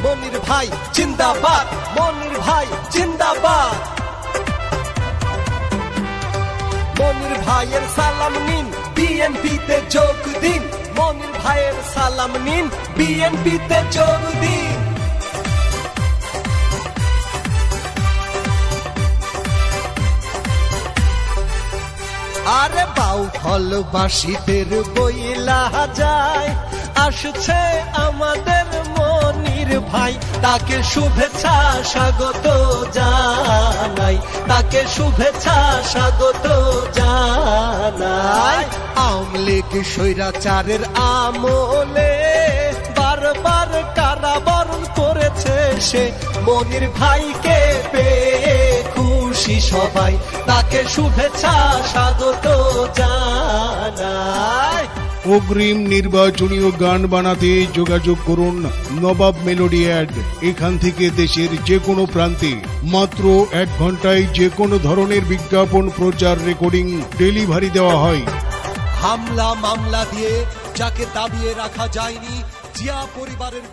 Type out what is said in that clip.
মনির ভাই জিন্দাবাদ, মনির ভাই জিন্দাবাদ। মনির ভাইয়ের সালাম নিন, বিএনপিতে যোগ দিন। মনির ভাইয়ের সালাম নিন, বিএনপিতে যোগ দিন। আরে বাউফলবাসীদের বইলা যায়, আসছে আমাদের মনির ভাই। তাকে শুভেচ্ছা স্বাগত জানাই, তাকে শুভেচ্ছা স্বাগত জানাই। আওয়ামী লীগ স্বৈরাচারের আমলে বারবার কারাবরণ করেছে সে। মনির ভাইকে পেয়ে খুশি সবাই, তাকে শুভেচ্ছা স্বাগত জানাই। অগ্রিম নির্বাচনীয় গান বানাতে যোগাযোগ করুন নবাব মেলোডি অ্যাড। এখান থেকে দেশের যে কোনো প্রান্তে মাত্র 1 ঘন্টায় যে কোনো ধরনের বিজ্ঞাপন প্রচার রেকর্ডিং ডেলিভারি দেওয়া হয়। হামলা মামলা দিয়ে যাকে দাবিয়ে রাখা যায়নি, জিয়া পরিবারের